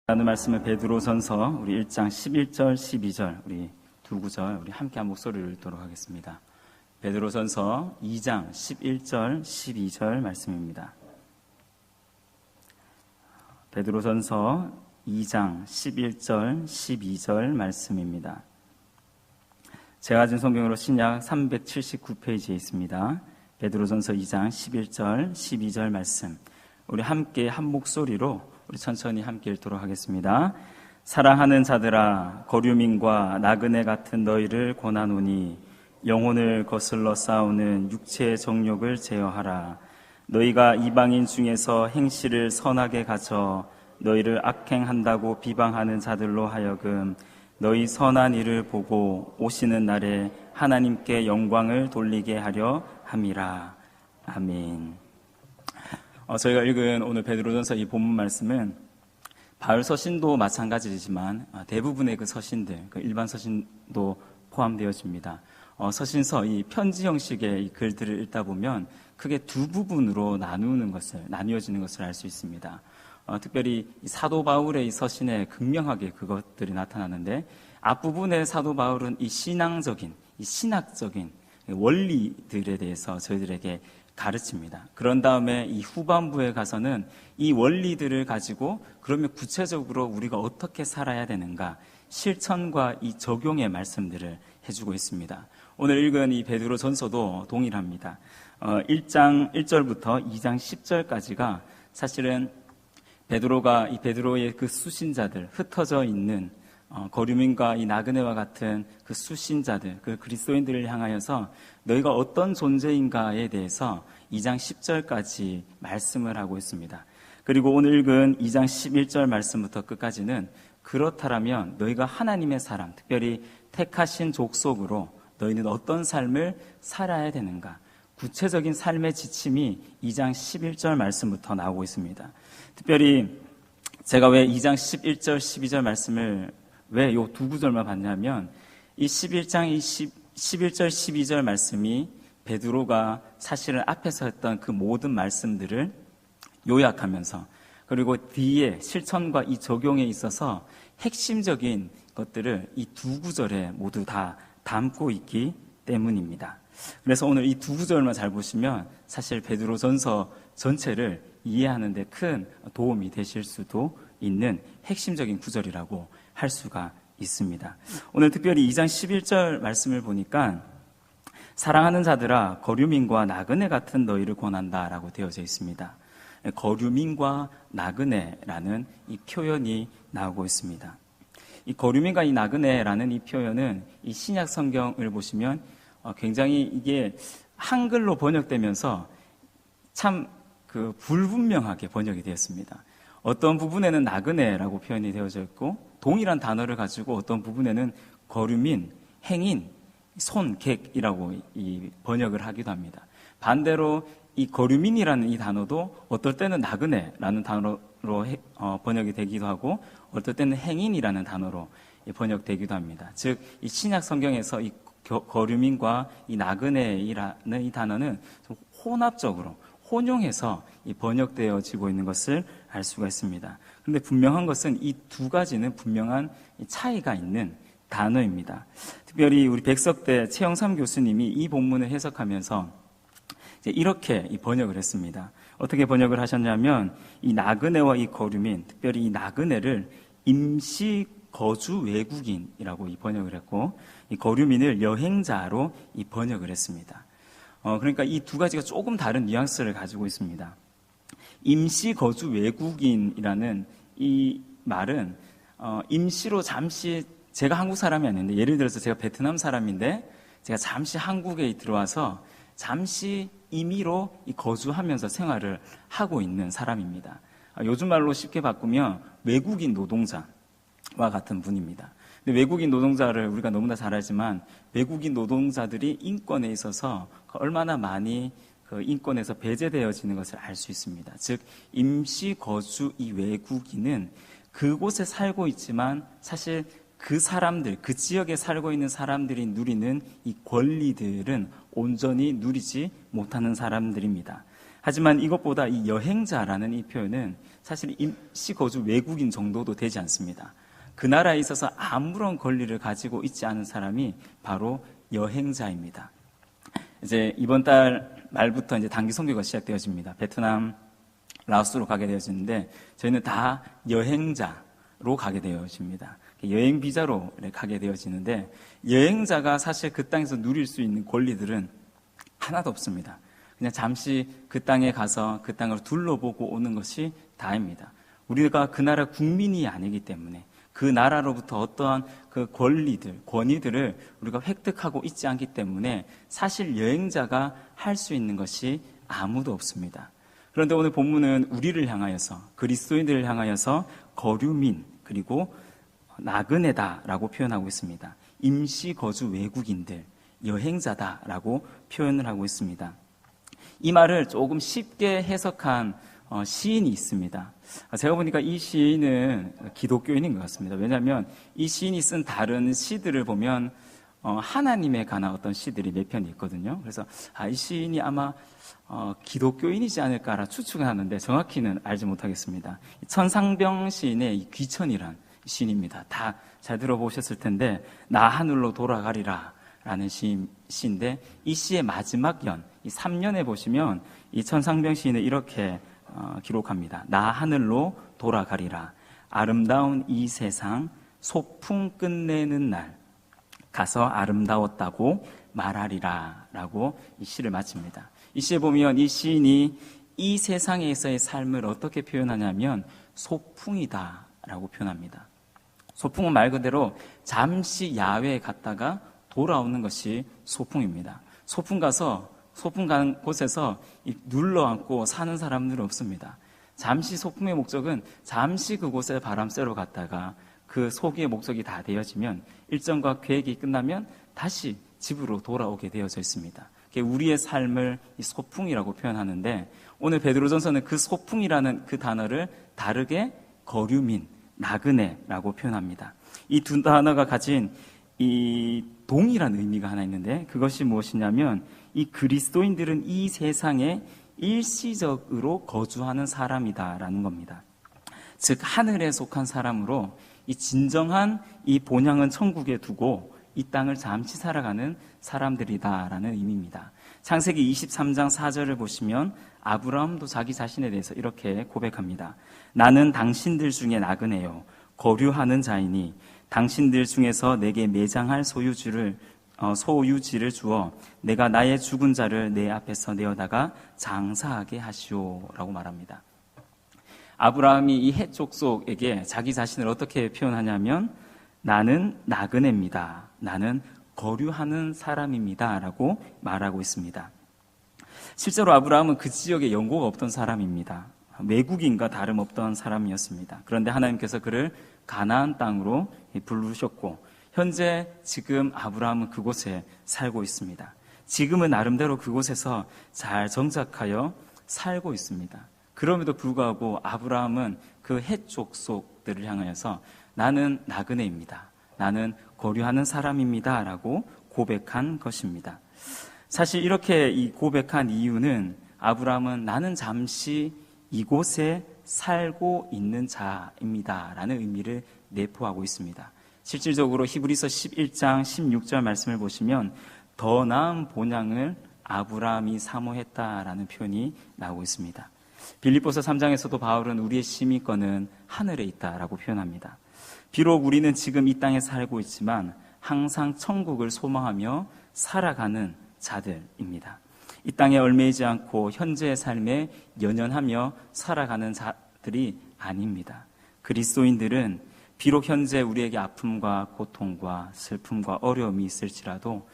라는 말씀은 베드로전서 우리 1장 11절 12절 우리 두 구절 우리 함께 한 목소리를 읽도록 하겠습니다. 베드로전서 2장 11절 12절 말씀입니다. 베드로전서 2장 11절 12절 말씀입니다. 제가 가진 성경으로 신약 379페이지에 있습니다. 베드로전서 2장 11절 12절 말씀 우리 함께 한 목소리로 우리 천천히 함께 읽도록 하겠습니다. 사랑하는 자들아, 거류민과 나그네 같은 너희를 권하노니 영혼을 거슬러 싸우는 육체의 정욕을 제어하라. 너희가 이방인 중에서 행실을 선하게 가져 너희를 악행한다고 비방하는 자들로 하여금 너희 선한 일을 보고 오시는 날에 하나님께 영광을 돌리게 하려 함이라. 아멘. 저희가 읽은 오늘 베드로전서 이 본문 말씀은 바울 서신도 마찬가지지만 대부분의 그 서신들, 그 일반 서신도 포함되어집니다. 서신서, 이 편지 형식의 이 글들을 읽다 보면 크게 두 부분으로 나뉘어지는 것을 알 수 있습니다. 특별히 이 사도 바울의 이 서신에 극명하게 그것들이 나타나는데, 앞부분의 사도 바울은 이 신앙적인, 이 신학적인 원리들에 대해서 저희들에게 가르칩니다. 그런 다음에 이 후반부에 가서는 이 원리들을 가지고 그러면 구체적으로 우리가 어떻게 살아야 되는가, 실천과 이 적용의 말씀들을 해주고 있습니다. 오늘 읽은 이 베드로전서도 동일합니다. 1장 1절부터 2장 10절까지가 사실은 베드로의 그 수신자들, 흩어져 있는 거류민과 이 나그네와 같은 그 수신자들, 그 그리스도인들을 향하여서 너희가 어떤 존재인가에 대해서 2장 10절까지 말씀을 하고 있습니다. 그리고 오늘 읽은 2장 11절 말씀부터 끝까지는 그렇다라면 너희가 하나님의 사람, 특별히 택하신 족속으로 너희는 어떤 삶을 살아야 되는가, 구체적인 삶의 지침이 2장 11절 말씀부터 나오고 있습니다. 특별히 제가 왜 2장 11절 12절 말씀을 왜 요 두 구절만 봤냐면, 이 11장 11절 12절 말씀이 베드로가 사실은 앞에서 했던 그 모든 말씀들을 요약하면서, 그리고 뒤에 실천과 이 적용에 있어서 핵심적인 것들을 이 두 구절에 모두 다 담고 있기 때문입니다. 그래서 오늘 이 두 구절만 잘 보시면 사실 베드로전서 전체를 이해하는 데 큰 도움이 되실 수도 있는 핵심적인 구절이라고 할 수가 있습니다. 오늘 특별히 2장 11절 말씀을 보니까 사랑하는 자들아, 거류민과 나그네 같은 너희를 권한다라고 되어져 있습니다. 거류민과 나그네라는 이 표현이 나오고 있습니다. 이 거류민과 이 나그네라는 이 표현은 이 신약 성경을 보시면 굉장히 이게 한글로 번역되면서 참 그 불분명하게 번역이 되었습니다. 어떤 부분에는 나그네라고 표현이 되어져 있고, 동일한 단어를 가지고 어떤 부분에는 거류민, 행인, 손객이라고 이 번역을 하기도 합니다. 반대로 이 거류민이라는 이 단어도 어떨 때는 나그네라는 단어로 번역이 되기도 하고, 어떨 때는 행인이라는 단어로 번역되기도 합니다. 즉, 이 신약 성경에서 이 거류민과 이 나그네라는 이 단어는 좀 혼합적으로 혼용해서 이 번역되어지고 있는 것을 알 수가 있습니다. 그런데 분명한 것은 이 두 가지는 분명한 차이가 있는 단어입니다. 특별히 우리 백석대 최영삼 교수님이 이 본문을 해석하면서 이렇게 이 번역을 했습니다. 어떻게 번역을 하셨냐면, 이 나그네와 이 거류민, 특별히 이 나그네를 임시 거주 외국인이라고 이 번역을 했고, 이 거류민을 여행자로 이 번역을 했습니다. 그러니까 이 두 가지가 조금 다른 뉘앙스를 가지고 있습니다. 임시 거주 외국인이라는 이 말은 임시로 잠시, 제가 한국 사람이 아닌데, 예를 들어서 제가 베트남 사람인데 제가 잠시 한국에 들어와서 잠시 임의로 거주하면서 생활을 하고 있는 사람입니다. 요즘 말로 쉽게 바꾸면 외국인 노동자와 같은 분입니다. 근데 외국인 노동자를 우리가 너무나 잘 알지만, 외국인 노동자들이 인권에 있어서 얼마나 많이 그 인권에서 배제되어지는 것을 알 수 있습니다. 즉, 임시 거주 이 외국인은 그곳에 살고 있지만 사실 그 사람들, 그 지역에 살고 있는 사람들이 누리는 이 권리들은 온전히 누리지 못하는 사람들입니다. 하지만 이것보다 이 여행자라는 이 표현은 사실 임시 거주 외국인 정도도 되지 않습니다. 그 나라에 있어서 아무런 권리를 가지고 있지 않은 사람이 바로 여행자입니다. 이제 이번 달 말부터 이제 단기 선교가 시작되어집니다. 베트남, 라오스로 가게 되어지는데 저희는 다 여행자로 가게 되어집니다. 여행 비자로 가게 되어지는데 여행자가 사실 그 땅에서 누릴 수 있는 권리들은 하나도 없습니다. 그냥 잠시 그 땅에 가서 그 땅을 둘러보고 오는 것이 다입니다. 우리가 그 나라 국민이 아니기 때문에 그 나라로부터 어떠한 그 권위들을 우리가 획득하고 있지 않기 때문에 사실 여행자가 할 수 있는 것이 아무도 없습니다. 그런데 오늘 본문은 우리를 향하여서, 그리스도인들을 향하여서 거류민 그리고 나그네다라고 표현하고 있습니다. 임시 거주 외국인들, 여행자다라고 표현을 하고 있습니다. 이 말을 조금 쉽게 해석한 시인이 있습니다. 제가 보니까 이 시인은 기독교인인 것 같습니다. 왜냐하면 이 시인이 쓴 다른 시들을 보면 하나님에 관한 어떤 시들이 몇 편이 있거든요. 그래서 이 시인이 아마 기독교인이지 않을까라 추측을 하는데 정확히는 알지 못하겠습니다. 천상병 시인의 이 귀천이란 시인입니다. 다 잘 들어보셨을 텐데 나 하늘로 돌아가리라 라는 시인데 이 시의 마지막 연, 이 3년에 보시면 이 천상병 시인은 이렇게 기록합니다. 나 하늘로 돌아가리라. 아름다운 이 세상 소풍 끝내는 날 가서 아름다웠다고 말하리라 라고 이 시를 마칩니다. 이 시에 보면 이 시인이 이 세상에서의 삶을 어떻게 표현하냐면 소풍이다 라고 표현합니다. 소풍은 말 그대로 잠시 야외에 갔다가 돌아오는 것이 소풍입니다. 소풍 간 곳에서 눌러앉고 사는 사람들은 없습니다. 잠시 소풍의 목적은 잠시 그곳에 바람 쐬러 갔다가 그 소기의 목적이 다 되어지면 일정과 계획이 끝나면 다시 집으로 돌아오게 되어져 있습니다. 우리의 삶을 이 소풍이라고 표현하는데 오늘 베드로전서는 그 소풍이라는 그 단어를 다르게 거류민, 나그네라고 표현합니다. 이 두 단어가 가진 이 동일한 의미가 하나 있는데 그것이 무엇이냐면 이 그리스도인들은 이 세상에 일시적으로 거주하는 사람이다라는 겁니다. 즉 하늘에 속한 사람으로 이 진정한 이 본향은 천국에 두고 이 땅을 잠시 살아가는 사람들이다라는 의미입니다. 창세기 23장 4절을 보시면 아브라함도 자기 자신에 대해서 이렇게 고백합니다. 나는 당신들 중에 나그네요 거류하는 자이니 당신들 중에서 내게 매장할 소유지를 주어 내가 나의 죽은 자를 내 앞에서 내어다가 장사하게 하시오라고 말합니다. 아브라함이 이 헷 족속에게 자기 자신을 어떻게 표현하냐면 나는 나그네입니다. 나는 거류하는 사람입니다. 라고 말하고 있습니다. 실제로 아브라함은 그 지역에 연고가 없던 사람입니다. 외국인과 다름없던 사람이었습니다. 그런데 하나님께서 그를 가나안 땅으로 부르셨고 현재 지금 아브라함은 그곳에 살고 있습니다. 지금은 나름대로 그곳에서 잘 정착하여 살고 있습니다. 그럼에도 불구하고 아브라함은 그 헷 족속들을 향하여서 나는 나그네입니다. 나는 거류하는 사람입니다. 라고 고백한 것입니다. 사실 이렇게 이 고백한 이유는 아브라함은 나는 잠시 이곳에 살고 있는 자입니다. 라는 의미를 내포하고 있습니다. 실질적으로 히브리서 11장 16절 말씀을 보시면 더 나은 본향을 아브라함이 사모했다라는 표현이 나오고 있습니다. 빌립보서 3장에서도 바울은 우리의 시민권은 하늘에 있다라고 표현합니다. 비록 우리는 지금 이 땅에 살고 있지만 항상 천국을 소망하며 살아가는 자들입니다. 이 땅에 얽매이지 않고 현재의 삶에 연연하며 살아가는 자들이 아닙니다. 그리스도인들은 비록 현재 우리에게 아픔과 고통과 슬픔과 어려움이 있을지라도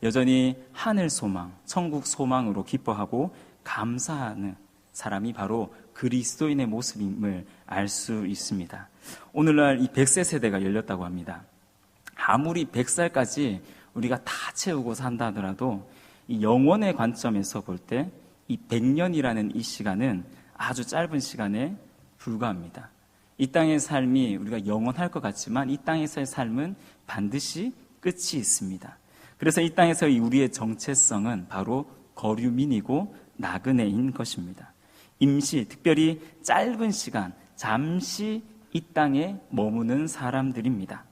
여전히 하늘 소망, 천국 소망으로 기뻐하고 감사하는 사람이 바로 그리스도인의 모습임을 알 수 있습니다. 오늘날 이 100세 세대가 열렸다고 합니다. 아무리 100살까지 우리가 다 채우고 산다 하더라도 이 영원의 관점에서 볼 때 이 100년이라는 이 시간은 아주 짧은 시간에 불과합니다. 이 땅의 삶이 우리가 영원할 것 같지만 이 땅에서의 삶은 반드시 끝이 있습니다. 그래서 이 땅에서 우리의 정체성은 바로 거류민이고 나그네인 것입니다. 임시, 특별히 짧은 시간, 잠시 이 땅에 머무는 사람들입니다.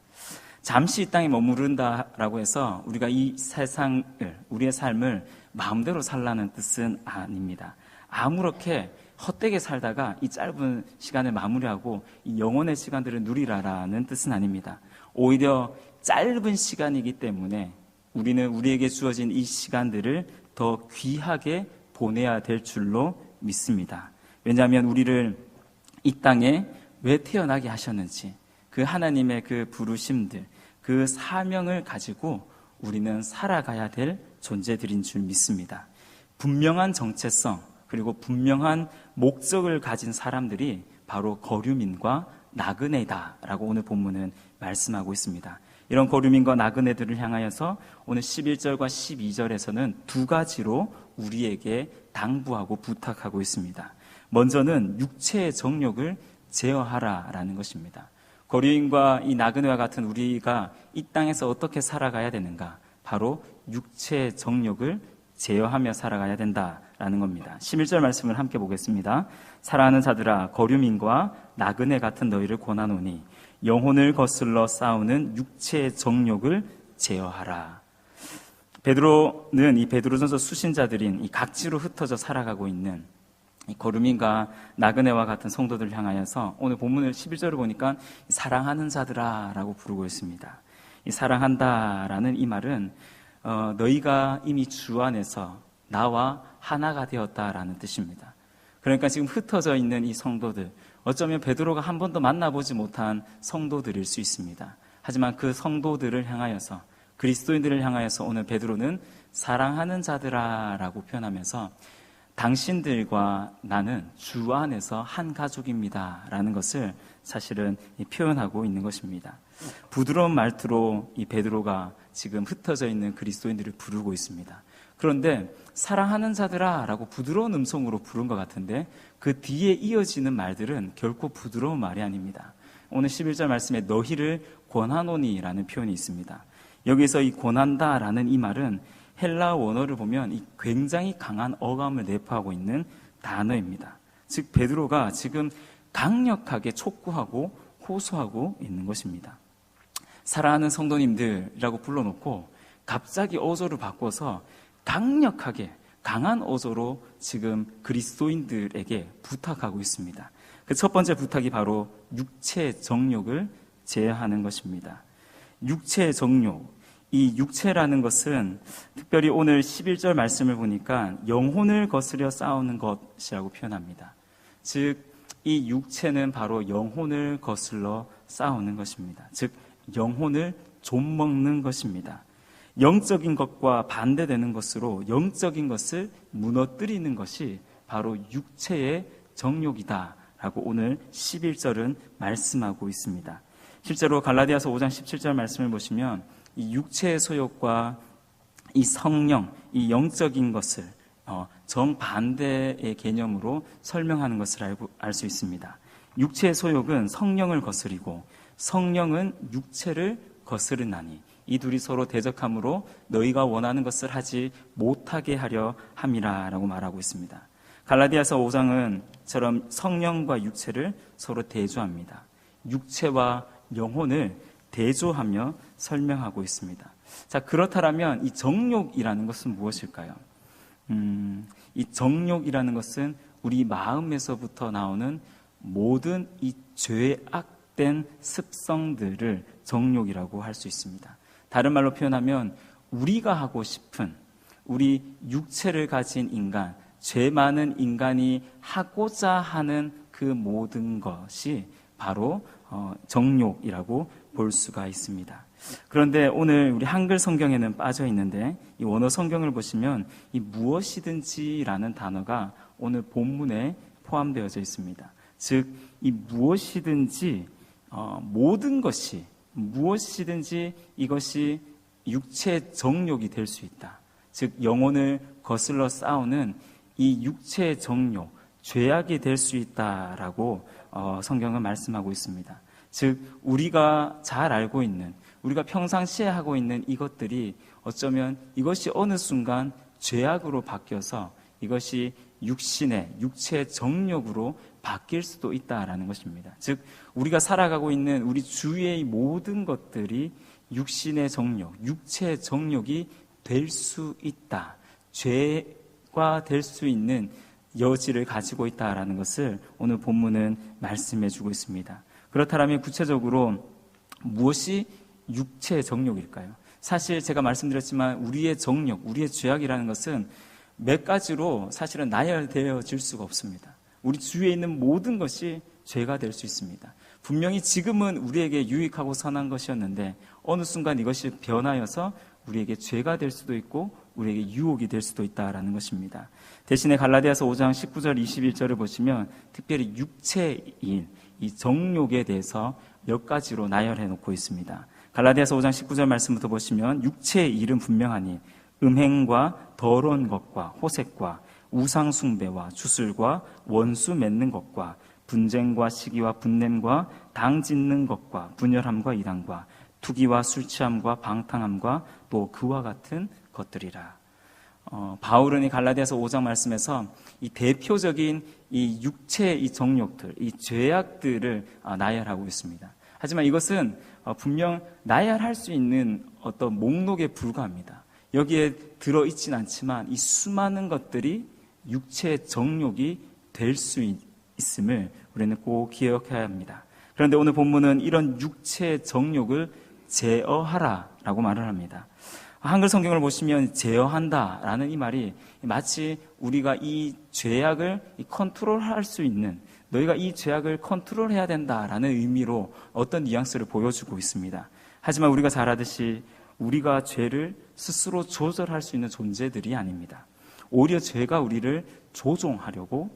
잠시 이 땅에 머무른다라고 해서 우리가 이 세상을, 우리의 삶을 마음대로 살라는 뜻은 아닙니다. 아무렇게 헛되게 살다가 이 짧은 시간을 마무리하고 이 영혼의 시간들을 누리라라는 뜻은 아닙니다. 오히려 짧은 시간이기 때문에 우리는 우리에게 주어진 이 시간들을 더 귀하게 보내야 될 줄로 믿습니다. 왜냐하면 우리를 이 땅에 왜 태어나게 하셨는지, 그 하나님의 그 부르심들, 그 사명을 가지고 우리는 살아가야 될 존재들인 줄 믿습니다. 분명한 정체성, 그리고 분명한 목적을 가진 사람들이 바로 거류민과 나그네다라고 오늘 본문은 말씀하고 있습니다. 이런 거류민과 나그네들을 향하여서 오늘 11절과 12절에서는 두 가지로 우리에게 당부하고 부탁하고 있습니다. 먼저는 육체의 정욕을 제어하라라는 것입니다. 거류인과 이 나그네와 같은 우리가 이 땅에서 어떻게 살아가야 되는가? 바로 육체의 정욕을 제어하며 살아가야 된다라는 겁니다. 11절 말씀을 함께 보겠습니다. 사랑하는 자들아, 거류민과 나그네 같은 너희를 권하노니 영혼을 거슬러 싸우는 육체의 정욕을 제어하라. 베드로는 이 베드로전서 수신자들인 이 각지로 흩어져 살아가고 있는 이 거류민과 나그네와 같은 성도들을 향하여서 오늘 본문을 11절을 보니까 사랑하는 자들아라고 부르고 있습니다. 이 사랑한다라는 이 말은 너희가 이미 주 안에서 나와 하나가 되었다라는 뜻입니다. 그러니까 지금 흩어져 있는 이 성도들, 어쩌면 베드로가 한 번도 만나보지 못한 성도들일 수 있습니다. 하지만 그 성도들을 향하여서, 그리스도인들을 향하여서 오늘 베드로는 사랑하는 자들아라고 표현하면서 당신들과 나는 주 안에서 한 가족입니다 라는 것을 사실은 표현하고 있는 것입니다. 부드러운 말투로 이 베드로가 지금 흩어져 있는 그리스도인들을 부르고 있습니다. 그런데 사랑하는 자들아 라고 부드러운 음성으로 부른 것 같은데 그 뒤에 이어지는 말들은 결코 부드러운 말이 아닙니다. 오늘 11절 말씀에 너희를 권하노니 라는 표현이 있습니다. 여기서 이 권한다 라는 이 말은 헬라 원어를 보면 이 굉장히 강한 어감을 내포하고 있는 단어입니다. 즉 베드로가 지금 강력하게 촉구하고 호소하고 있는 것입니다. 사랑하는 성도님들이라고 불러놓고 갑자기 어조를 바꿔서 강력하게 강한 어조로 지금 그리스도인들에게 부탁하고 있습니다. 그 첫 번째 부탁이 바로 육체의 정욕을 제어하는 것입니다. 육체의 정욕, 이 육체라는 것은 특별히 오늘 11절 말씀을 보니까 영혼을 거스려 싸우는 것이라고 표현합니다. 즉, 이 육체는 바로 영혼을 거슬러 싸우는 것입니다. 즉, 영혼을 좀먹는 것입니다. 영적인 것과 반대되는 것으로 영적인 것을 무너뜨리는 것이 바로 육체의 정욕이다라고 오늘 11절은 말씀하고 있습니다. 실제로 갈라디아서 5장 17절 말씀을 보시면 이 육체의 소욕과 이 성령, 이 영적인 것을 정반대의 개념으로 설명하는 것을 알 수 있습니다. 육체의 소욕은 성령을 거스리고 성령은 육체를 거스르나니 이 둘이 서로 대적함으로 너희가 원하는 것을 하지 못하게 하려 함이라라고 말하고 있습니다. 갈라디아서 5장은처럼 성령과 육체를 서로 대조합니다. 육체와 영혼을 대조하며 설명하고 있습니다. 자, 그렇다면 이 정욕이라는 것은 무엇일까요? 이 정욕이라는 것은 우리 마음에서부터 나오는 모든 이 죄악된 습성들을 정욕이라고 할 수 있습니다. 다른 말로 표현하면 우리가 하고 싶은 우리 육체를 가진 인간, 죄 많은 인간이 하고자 하는 그 모든 것이 바로 정욕이라고 볼 수가 있습니다. 그런데 오늘 우리 한글 성경에는 빠져 있는데 이 원어 성경을 보시면 이 무엇이든지라는 단어가 오늘 본문에 포함되어져 있습니다. 즉, 이 무엇이든지 모든 것이 무엇이든지 이것이 육체의 정욕이 될 수 있다. 즉, 영혼을 거슬러 싸우는 이 육체의 정욕, 죄악이 될 수 있다라고 성경은 말씀하고 있습니다. 즉, 우리가 잘 알고 있는, 우리가 평상시에 하고 있는 이것들이 어쩌면 이것이 어느 순간 죄악으로 바뀌어서 이것이 육체의 정욕으로 바뀔 수도 있다라는 것입니다. 즉 우리가 살아가고 있는 우리 주위의 모든 것들이 육신의 정욕, 육체의 정욕이 될 수 있다. 죄가 될 수 있는 여지를 가지고 있다라는 것을 오늘 본문은 말씀해 주고 있습니다. 그렇다면 구체적으로 무엇이 육체의 정욕일까요? 사실 제가 말씀드렸지만 우리의 정욕, 우리의 죄악이라는 것은 몇 가지로 사실은 나열되어질 수가 없습니다. 우리 주위에 있는 모든 것이 죄가 될 수 있습니다. 분명히 지금은 우리에게 유익하고 선한 것이었는데 어느 순간 이것이 변하여서 우리에게 죄가 될 수도 있고 우리에게 유혹이 될 수도 있다라는 것입니다. 대신에 갈라디아서 5장 19절 21절을 보시면 특별히 육체인 이 정욕에 대해서 몇 가지로 나열해 놓고 있습니다. 갈라디아서 5장 19절 말씀부터 보시면 육체의 일은 분명하니 음행과 더러운 것과 호색과 우상 숭배와 주술과 원수 맺는 것과 분쟁과 시기와 분냄과 당 짓는 것과 분열함과 이단과 투기와 술 취함과 방탕함과 또 그와 같은 것들이라. 바울은 이 갈라디아서 5장 말씀에서 이 대표적인 이 육체의 이 정욕들, 이 죄악들을 나열하고 있습니다. 하지만 이것은 분명 나열할 수 있는 어떤 목록에 불과합니다. 여기에 들어있진 않지만 이 수많은 것들이 육체의 정욕이 될 수 있음을 우리는 꼭 기억해야 합니다. 그런데 오늘 본문은 이런 육체의 정욕을 제어하라라고 말을 합니다. 한글 성경을 보시면 제어한다라는 이 말이 마치 우리가 이 죄악을 컨트롤할 수 있는, 너희가 이 죄악을 컨트롤해야 된다라는 의미로 어떤 뉘앙스를 보여주고 있습니다. 하지만 우리가 잘 알듯이 우리가 죄를 스스로 조절할 수 있는 존재들이 아닙니다. 오히려 죄가 우리를 조종하려고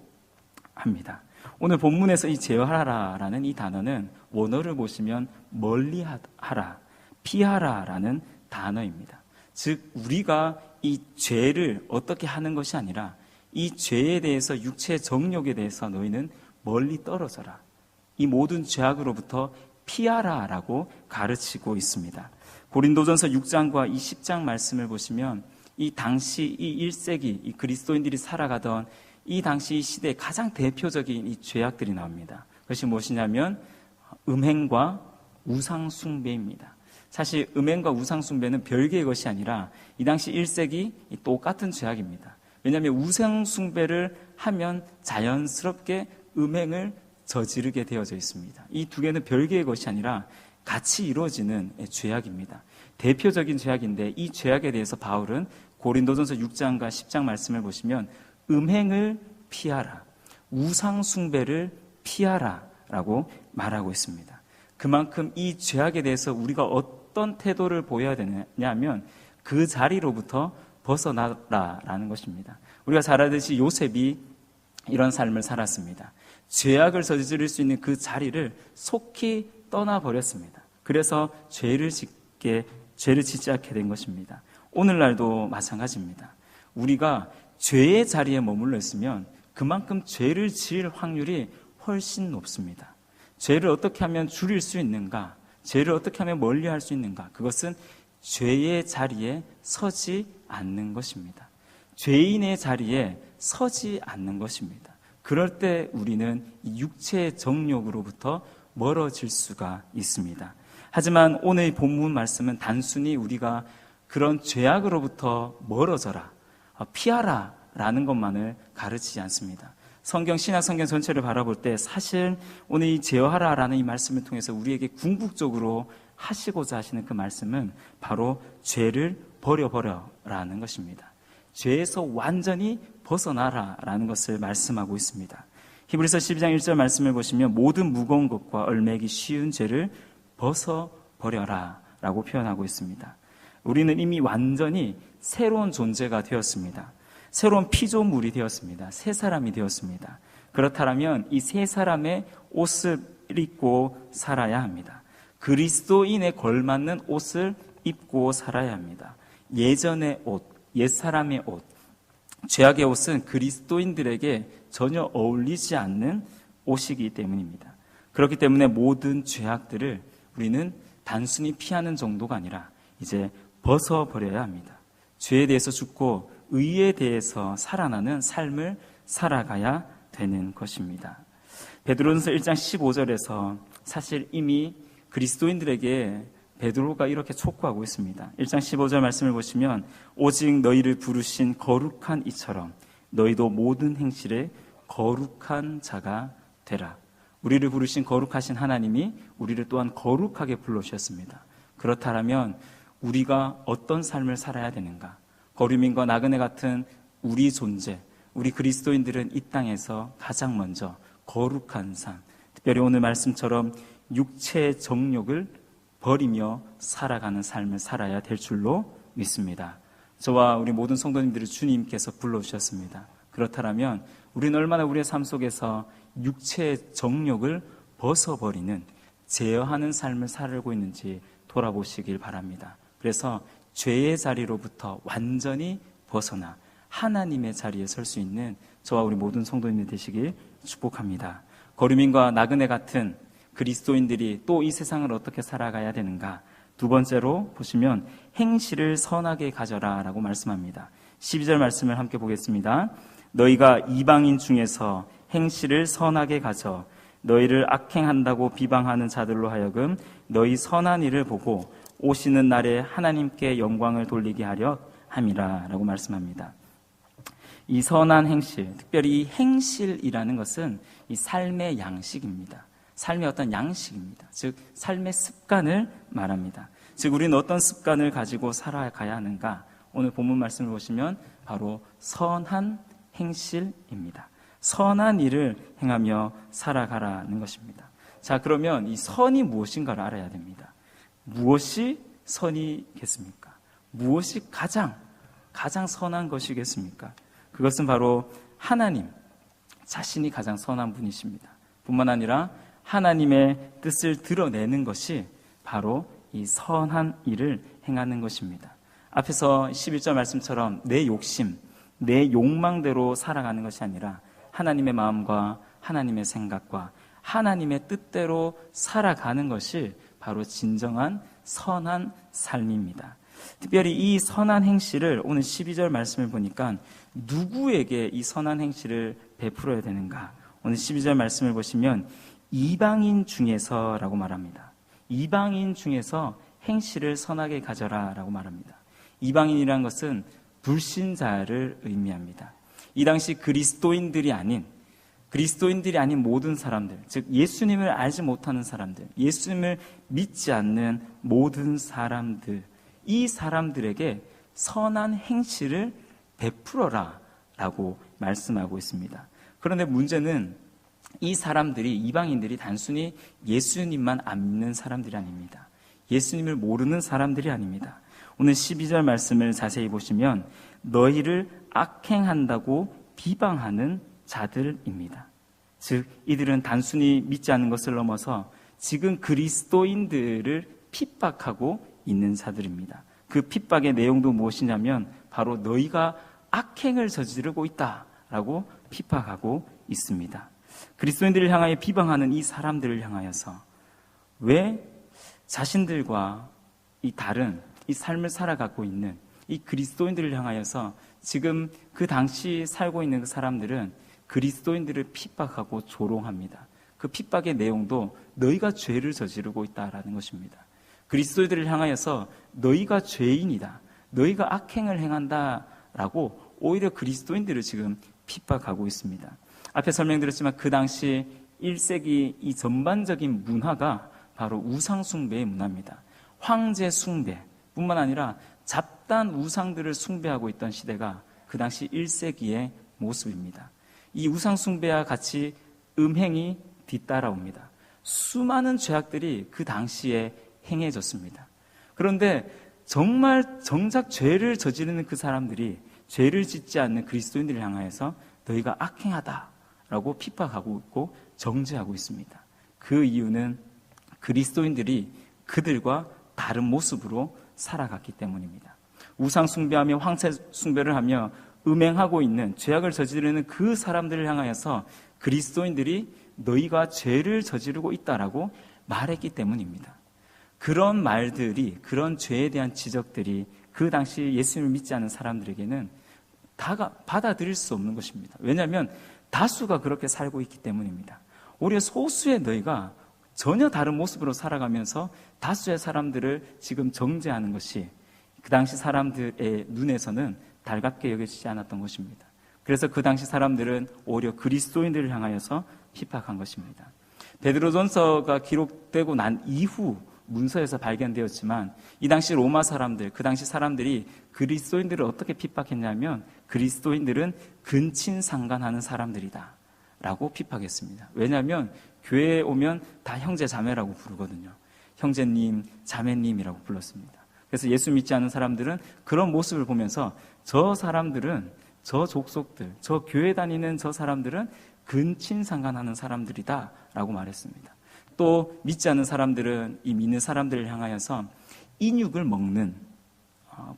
합니다. 오늘 본문에서 이 제어하라라는 이 단어는 원어를 보시면 멀리하라, 피하라라는 단어입니다. 즉 우리가 이 죄를 어떻게 하는 것이 아니라 이 죄에 대해서, 육체의 정욕에 대해서 너희는 멀리 떨어져라, 이 모든 죄악으로부터 피하라라고 가르치고 있습니다. 고린도전서 6장과 이 10장 말씀을 보시면 이 당시 이 1세기 이 그리스도인들이 살아가던 이 당시 이 시대의 가장 대표적인 이 죄악들이 나옵니다. 그것이 무엇이냐면 음행과 우상 숭배입니다. 사실 음행과 우상 숭배는 별개의 것이 아니라 이 당시 1세기 똑같은 죄악입니다. 왜냐하면 우상 숭배를 하면 자연스럽게 음행을 저지르게 되어져 있습니다. 이 두 개는 별개의 것이 아니라 같이 이루어지는 죄악입니다. 대표적인 죄악인데 이 죄악에 대해서 바울은 고린도전서 6장과 10장 말씀을 보시면 음행을 피하라, 우상 숭배를 피하라 라고 말하고 있습니다. 그만큼 이 죄악에 대해서 우리가 어떤 태도를 보여야 되느냐 하면 그 자리로부터 벗어나라라는 것입니다. 우리가 잘 알듯이 요셉이 이런 삶을 살았습니다. 죄악을 저지를 수 있는 그 자리를 속히 떠나버렸습니다. 그래서 죄를 짓지 않게 된 것입니다. 오늘날도 마찬가지입니다. 우리가 죄의 자리에 머물러 있으면 그만큼 죄를 지을 확률이 훨씬 높습니다. 죄를 어떻게 하면 줄일 수 있는가? 죄를 어떻게 하면 멀리할 수 있는가? 그것은 죄의 자리에 서지 않는 것입니다. 죄인의 자리에 서지 않는 것입니다. 그럴 때 우리는 육체의 정욕으로부터 멀어질 수가 있습니다. 하지만 오늘 본문 말씀은 단순히 우리가 그런 죄악으로부터 멀어져라, 피하라 라는 것만을 가르치지 않습니다. 신약 성경 전체를 바라볼 때 사실 오늘 이 제어하라 라는 이 말씀을 통해서 우리에게 궁극적으로 하시고자 하시는 그 말씀은 바로 죄를 버려버려 라는 것입니다. 죄에서 완전히 벗어나라 라는 것을 말씀하고 있습니다. 히브리서 12장 1절 말씀을 보시면 모든 무거운 것과 얼매기 쉬운 죄를 벗어버려라 라고 표현하고 있습니다. 우리는 이미 완전히 새로운 존재가 되었습니다. 새로운 피조물이 되었습니다. 새 사람이 되었습니다. 그렇다면 이 새 사람의 옷을 입고 살아야 합니다. 그리스도인에 걸맞는 옷을 입고 살아야 합니다. 예전의 옷, 옛사람의 옷, 죄악의 옷은 그리스도인들에게 전혀 어울리지 않는 옷이기 때문입니다. 그렇기 때문에 모든 죄악들을 우리는 단순히 피하는 정도가 아니라 이제 벗어버려야 합니다. 죄에 대해서 죽고 의에 대해서 살아나는 삶을 살아가야 되는 것입니다. 베드로전서 1장 15절에서 사실 이미 그리스도인들에게 베드로가 이렇게 촉구하고 있습니다. 1장 15절 말씀을 보시면 오직 너희를 부르신 거룩한 이처럼 너희도 모든 행실에 거룩한 자가 되라. 우리를 부르신 거룩하신 하나님이 우리를 또한 거룩하게 불러주셨습니다. 그렇다면 우리가 어떤 삶을 살아야 되는가? 거류민과 나그네 같은 우리 존재, 우리 그리스도인들은 이 땅에서 가장 먼저 거룩한 삶, 특별히 오늘 말씀처럼 육체의 정욕을 버리며 살아가는 삶을 살아야 될 줄로 믿습니다. 저와 우리 모든 성도님들을 주님께서 불러주셨습니다. 그렇다면 우리는 얼마나 우리의 삶 속에서 육체의 정욕을 벗어버리는, 제어하는 삶을 살고 있는지 돌아보시길 바랍니다. 그래서 죄의 자리로부터 완전히 벗어나 하나님의 자리에 설 수 있는 저와 우리 모든 성도님들 되시길 축복합니다. 거류민과 나그네 같은 그리스도인들이 또 이 세상을 어떻게 살아가야 되는가? 두 번째로 보시면 행실을 선하게 가져라 라고 말씀합니다. 12절 말씀을 함께 보겠습니다. 너희가 이방인 중에서 행실을 선하게 가져 너희를 악행한다고 비방하는 자들로 하여금 너희 선한 일을 보고 오시는 날에 하나님께 영광을 돌리게 하려 함이라 라고 말씀합니다. 이 선한 행실, 특별히 이 행실이라는 것은 이 삶의 양식입니다. 삶의 어떤 양식입니다. 즉 삶의 습관을 말합니다. 즉 우리는 어떤 습관을 가지고 살아가야 하는가? 오늘 본문 말씀을 보시면 바로 선한 행실입니다. 선한 일을 행하며 살아가라는 것입니다. 자, 그러면 이 선이 무엇인가를 알아야 됩니다. 무엇이 선이겠습니까? 무엇이 가장 선한 것이겠습니까? 그것은 바로 하나님 자신이 가장 선한 분이십니다. 뿐만 아니라 하나님의 뜻을 드러내는 것이 바로 이 선한 일을 행하는 것입니다. 앞에서 11절 말씀처럼 내 욕심, 내 욕망대로 살아가는 것이 아니라 하나님의 마음과 하나님의 생각과 하나님의 뜻대로 살아가는 것이 바로 진정한 선한 삶입니다. 특별히 이 선한 행실을 오늘 12절 말씀을 보니까 누구에게 이 선한 행실을 베풀어야 되는가? 오늘 12절 말씀을 보시면 이방인 중에서라고 말합니다. 이방인 중에서 행실을 선하게 가져라 라고 말합니다. 이방인이란 것은 불신자를 의미합니다. 이 당시 그리스도인들이 아닌 모든 사람들, 즉 예수님을 알지 못하는 사람들, 예수님을 믿지 않는 모든 사람들, 이 사람들에게 선한 행실을 베풀어라 라고 말씀하고 있습니다. 그런데 문제는 이 사람들이, 이방인들이 단순히 예수님만 안 믿는 사람들이 아닙니다. 예수님을 모르는 사람들이 아닙니다. 오늘 12절 말씀을 자세히 보시면 너희를 악행한다고 비방하는 자들입니다. 즉 이들은 단순히 믿지 않는 것을 넘어서 지금 그리스도인들을 핍박하고 있는 자들입니다. 그 핍박의 내용도 무엇이냐면 바로 너희가 악행을 저지르고 있다라고 핍박하고 있습니다. 그리스도인들을 향하여 비방하는 이 사람들을 향하여서 왜 자신들과 이 다른 이 삶을 살아가고 있는 이 그리스도인들을 향하여서 지금 그 당시 살고 있는 그 사람들은 그리스도인들을 핍박하고 조롱합니다. 그 핍박의 내용도 너희가 죄를 저지르고 있다라는 것입니다. 그리스도인들을 향하여서 너희가 죄인이다, 너희가 악행을 행한다라고 오히려 그리스도인들을 지금 핍박하고 있습니다. 앞에 설명드렸지만 그 당시 1세기 이 전반적인 문화가 바로 우상숭배의 문화입니다. 황제 숭배 뿐만 아니라 잡다한 우상들을 숭배하고 있던 시대가 그 당시 1세기의 모습입니다. 이 우상숭배와 같이 음행이 뒤따라옵니다. 수많은 죄악들이 그 당시에 행해졌습니다. 그런데 정말 정작 죄를 저지르는 그 사람들이 죄를 짓지 않는 그리스도인들을 향하여서 너희가 악행하다라고 핍박하고 있고 정죄하고 있습니다. 그 이유는 그리스도인들이 그들과 다른 모습으로 살아갔기 때문입니다. 우상숭배하며 황제숭배를 하며 음행하고 있는 죄악을 저지르는 그 사람들을 향하여서 그리스도인들이 너희가 죄를 저지르고 있다라고 말했기 때문입니다. 그런 말들이, 그런 죄에 대한 지적들이 그 당시 예수님을 믿지 않는 사람들에게는 받아들일 수 없는 것입니다. 왜냐하면 다수가 그렇게 살고 있기 때문입니다. 오히려 소수의 너희가 전혀 다른 모습으로 살아가면서 다수의 사람들을 지금 정죄하는 것이 그 당시 사람들의 눈에서는 달갑게 여겨지지 않았던 것입니다. 그래서 그 당시 사람들은 오히려 그리스도인들을 향하여서 핍박한 것입니다. 베드로전서가 기록되고 난 이후 문서에서 발견되었지만 이 당시 로마 사람들, 그 당시 사람들이 그리스도인들을 어떻게 핍박했냐면 그리스도인들은 근친상간하는 사람들이다 라고 핍박했습니다. 왜냐하면 교회에 오면 다 형제 자매라고 부르거든요. 형제님, 자매님이라고 불렀습니다. 그래서 예수 믿지 않는 사람들은 그런 모습을 보면서 저 사람들은, 저 족속들, 저 교회 다니는 저 사람들은 근친상간하는 사람들이다 라고 말했습니다. 또 믿지 않는 사람들은 이 믿는 사람들을 향하여서 인육을 먹는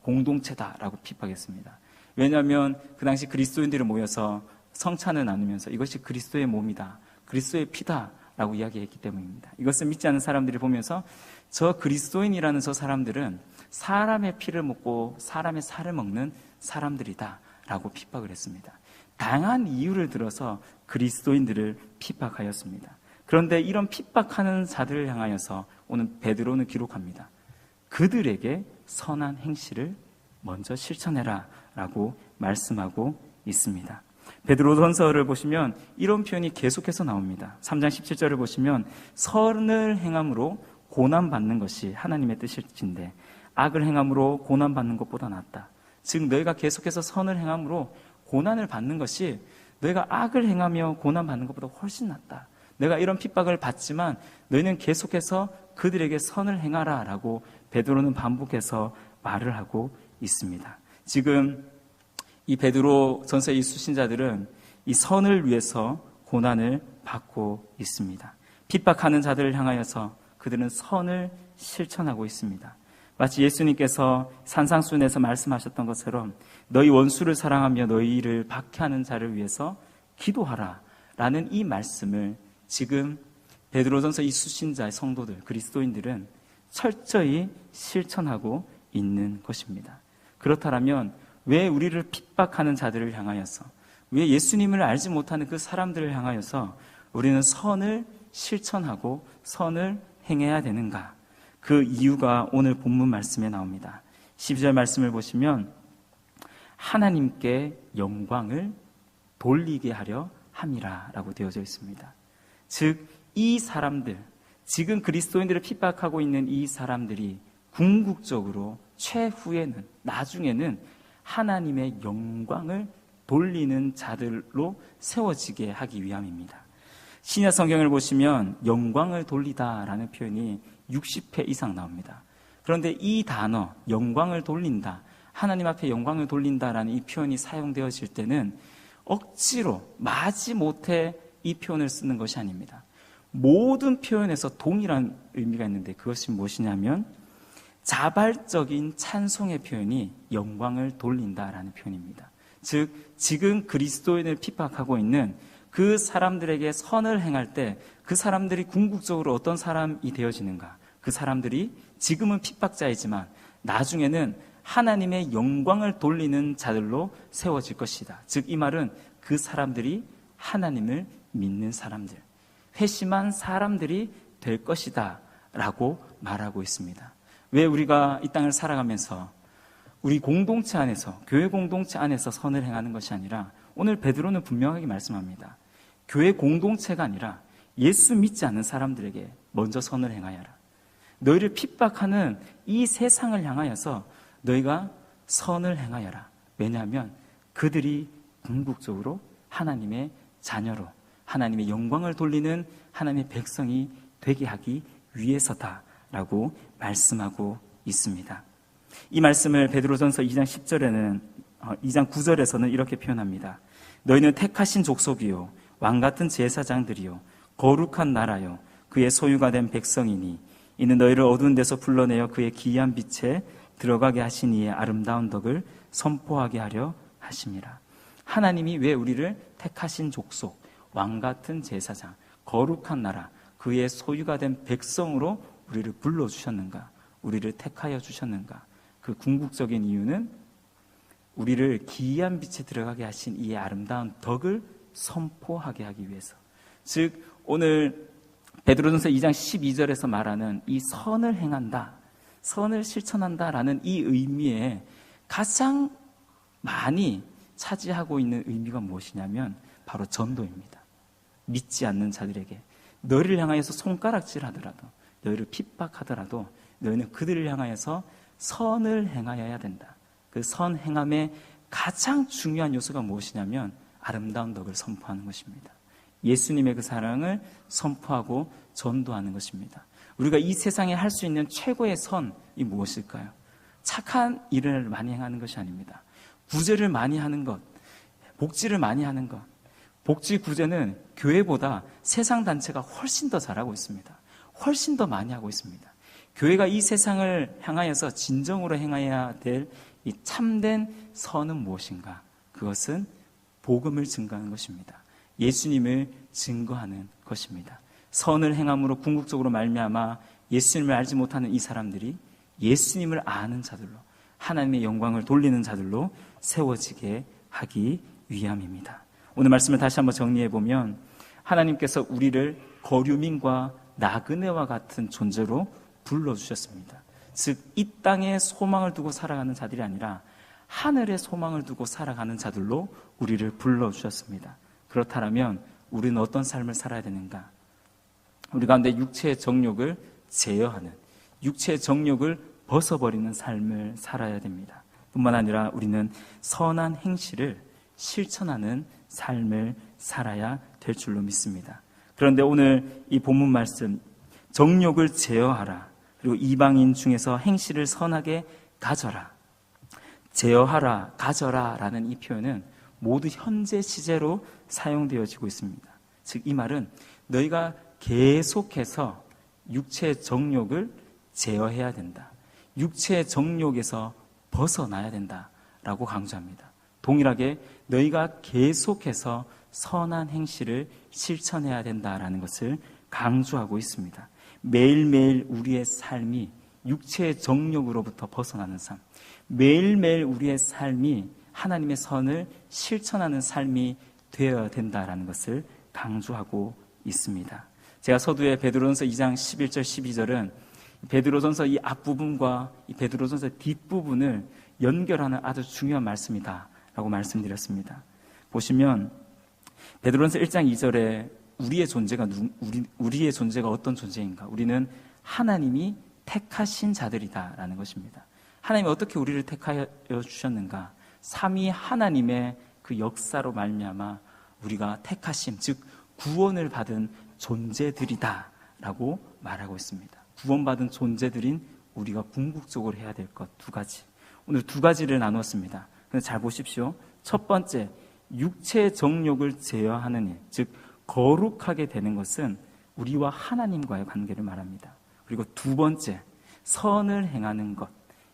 공동체다라고 핍박했습니다. 왜냐하면 그 당시 그리스도인들이 모여서 성찬을 나누면서 이것이 그리스도의 몸이다, 그리스도의 피다라고 이야기했기 때문입니다. 이것을 믿지 않는 사람들이 보면서 저 그리스도인이라는 저 사람들은 사람의 피를 먹고 사람의 살을 먹는 사람들이다라고 핍박을 했습니다. 다양한 이유를 들어서 그리스도인들을 핍박하였습니다. 그런데 이런 핍박하는 자들을 향하여서 오늘 베드로는 기록합니다. 그들에게 선한 행실을 먼저 실천해라 라고 말씀하고 있습니다. 베드로전서를 보시면 이런 표현이 계속해서 나옵니다. 3장 17절을 보시면 선을 행함으로 고난받는 것이 하나님의 뜻일진데 악을 행함으로 고난받는 것보다 낫다. 즉 너희가 계속해서 선을 행함으로 고난을 받는 것이 너희가 악을 행하며 고난받는 것보다 훨씬 낫다. 내가 이런 핍박을 받지만 너희는 계속해서 그들에게 선을 행하라 라고 베드로는 반복해서 말을 하고 있습니다. 지금 이 베드로 전서의 이 수신자들은 이 선을 위해서 고난을 받고 있습니다. 핍박하는 자들을 향하여서 그들은 선을 실천하고 있습니다. 마치 예수님께서 산상수훈에서 말씀하셨던 것처럼 너희 원수를 사랑하며 너희를 박해하는 자를 위해서 기도하라 라는 이 말씀을 지금 베드로전서 이 수신자의 성도들, 그리스도인들은 철저히 실천하고 있는 것입니다. 그렇다면 왜 우리를 핍박하는 자들을 향하여서, 왜 예수님을 알지 못하는 그 사람들을 향하여서 우리는 선을 실천하고 선을 행해야 되는가? 그 이유가 오늘 본문 말씀에 나옵니다. 12절 말씀을 보시면 하나님께 영광을 돌리게 하려 함이라 라고 되어져 있습니다. 즉 이 사람들, 지금 그리스도인들을 핍박하고 있는 이 사람들이 궁극적으로 최후에는, 나중에는 하나님의 영광을 돌리는 자들로 세워지게 하기 위함입니다. 신약 성경을 보시면 영광을 돌리다라는 표현이 60회 이상 나옵니다. 그런데 이 단어, 영광을 돌린다, 하나님 앞에 영광을 돌린다라는 이 표현이 사용되어질 때는 억지로 마지못해 이 표현을 쓰는 것이 아닙니다. 모든 표현에서 동일한 의미가 있는데 그것이 무엇이냐면 자발적인 찬송의 표현이 영광을 돌린다라는 표현입니다. 즉 지금 그리스도인을 핍박하고 있는 그 사람들에게 선을 행할 때 그 사람들이 궁극적으로 어떤 사람이 되어지는가? 그 사람들이 지금은 핍박자이지만 나중에는 하나님의 영광을 돌리는 자들로 세워질 것이다. 즉 이 말은 그 사람들이 하나님을 믿는 사람들, 회심한 사람들이 될 것이다 라고 말하고 있습니다. 왜 우리가 이 땅을 살아가면서 우리 공동체 안에서, 교회 공동체 안에서 선을 행하는 것이 아니라 오늘 베드로는 분명하게 말씀합니다. 교회 공동체가 아니라 예수 믿지 않는 사람들에게 먼저 선을 행하여라. 너희를 핍박하는 이 세상을 향하여서 너희가 선을 행하여라. 왜냐하면 그들이 궁극적으로 하나님의 자녀로 하나님의 영광을 돌리는 하나님의 백성이 되게 하기 위해서다라고 말씀하고 있습니다. 이 말씀을 베드로전서 2장 10절에는 2장 9절에서는 이렇게 표현합니다. 너희는 택하신 족속이요 왕같은 제사장들이요 거룩한 나라요 그의 소유가 된 백성이니 이는 너희를 어두운 데서 불러내어 그의 기이한 빛에 들어가게 하신 이의 아름다운 덕을 선포하게 하려 하심이라. 하나님이 왜 우리를 택하신 족속, 왕같은 제사장, 거룩한 나라, 그의 소유가 된 백성으로 우리를 불러주셨는가? 우리를 택하여 주셨는가? 그 궁극적인 이유는 우리를 기이한 빛에 들어가게 하신 이 아름다운 덕을 선포하게 하기 위해서, 즉 오늘 베드로전서 2장 12절에서 말하는 이 선을 행한다, 선을 실천한다라는 이 의미에 가장 많이 차지하고 있는 의미가 무엇이냐면 바로 전도입니다. 믿지 않는 자들에게 너희를 향하여서 손가락질하더라도, 너희를 핍박하더라도 너희는 그들을 향하여서 선을 행하여야 된다. 그 선 행함의 가장 중요한 요소가 무엇이냐면 아름다운 덕을 선포하는 것입니다. 예수님의 그 사랑을 선포하고 전도하는 것입니다. 우리가 이 세상에 할 수 있는 최고의 선이 무엇일까요? 착한 일을 많이 행하는 것이 아닙니다. 구제를 많이 하는 것, 복지를 많이 하는 것. 복지 구제는 교회보다 세상 단체가 훨씬 더 잘하고 있습니다. 훨씬 더 많이 하고 있습니다. 교회가 이 세상을 향하여서 진정으로 행해야 될 이 참된 선은 무엇인가? 그것은 복음을 증거하는 것입니다. 예수님을 증거하는 것입니다. 선을 행함으로 궁극적으로 말미암아 예수님을 알지 못하는 이 사람들이 예수님을 아는 자들로, 하나님의 영광을 돌리는 자들로 세워지게 하기 위함입니다. 오늘 말씀을 다시 한번 정리해 보면 하나님께서 우리를 거류민과 나그네와 같은 존재로 불러주셨습니다. 즉 이 땅에 소망을 두고 살아가는 자들이 아니라 하늘에 소망을 두고 살아가는 자들로 우리를 불러주셨습니다. 그렇다면 우리는 어떤 삶을 살아야 되는가? 우리 가운데 육체의 정욕을 제어하는, 육체의 정욕을 벗어버리는 삶을 살아야 됩니다. 뿐만 아니라 우리는 선한 행실을 실천하는 삶을 살아야 될 줄로 믿습니다. 그런데 오늘 이 본문 말씀, 정욕을 제어하라, 그리고 이방인 중에서 행실을 선하게 가져라, 제어하라, 가져라 라는 이 표현은 모두 현재 시제로 사용되어지고 있습니다. 즉 이 말은 너희가 계속해서 육체의 정욕을 제어해야 된다, 육체의 정욕에서 벗어나야 된다라고 강조합니다. 동일하게 너희가 계속해서 선한 행실을 실천해야 된다라는 것을 강조하고 있습니다. 매일매일 우리의 삶이 육체의 정욕으로부터 벗어나는 삶, 매일매일 우리의 삶이 하나님의 선을 실천하는 삶이 되어야 된다라는 것을 강조하고 있습니다. 제가 서두에 베드로전서 2장 11절 12절은 베드로전서 이 앞부분과 이 베드로전서 뒷부분을 연결하는 아주 중요한 말씀이다 라고 말씀드렸습니다. 보시면 베드로전서 1장 2절에 우리의 존재가 어떤 존재인가? 우리는 하나님이 택하신 자들이다라는 것입니다. 하나님이 어떻게 우리를 택하여 주셨는가? 삼위 하나님의 그 역사로 말미암아 우리가 택하심, 즉 구원을 받은 존재들이다라고 말하고 있습니다. 구원받은 존재들인 우리가 궁극적으로 해야 될 것 두 가지. 오늘 두 가지를 나누었습니다. 그런데 잘 보십시오. 첫 번째, 육체의 정욕을 제어하는 일, 즉 거룩하게 되는 것은 우리와 하나님과의 관계를 말합니다. 그리고 두 번째, 선을 행하는 것,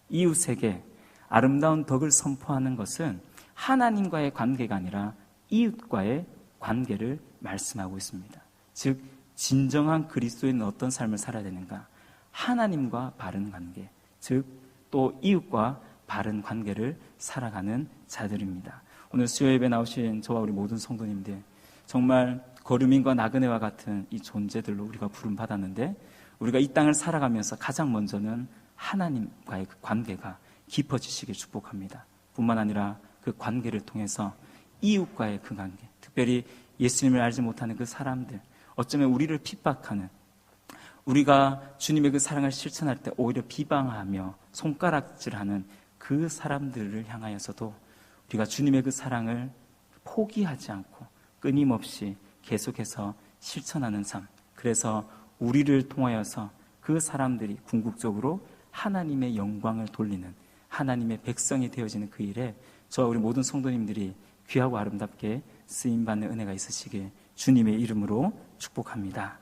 이웃에게 아름다운 덕을 선포하는 것은 하나님과의 관계가 아니라 이웃과의 관계를 말씀하고 있습니다. 즉 진정한 그리스도인은 어떤 삶을 살아야 되는가? 하나님과 바른 관계, 즉 또 이웃과 바른 관계를 살아가는 자들입니다. 오늘 수요 예배 나오신 저와 우리 모든 성도님들, 정말 거류민과 나그네와 같은 이 존재들로 우리가 부름받았는데 우리가 이 땅을 살아가면서 가장 먼저는 하나님과의 그 관계가 깊어지시길 축복합니다. 뿐만 아니라 그 관계를 통해서 이웃과의 그 관계, 특별히 예수님을 알지 못하는 그 사람들, 어쩌면 우리를 핍박하는, 우리가 주님의 그 사랑을 실천할 때 오히려 비방하며 손가락질하는 그 사람들을 향하여서도 우리가 주님의 그 사랑을 포기하지 않고 끊임없이 계속해서 실천하는 삶, 그래서 우리를 통하여서 그 사람들이 궁극적으로 하나님의 영광을 돌리는 하나님의 백성이 되어지는 그 일에 저와 우리 모든 성도님들이 귀하고 아름답게 쓰임받는 은혜가 있으시길 주님의 이름으로 축복합니다.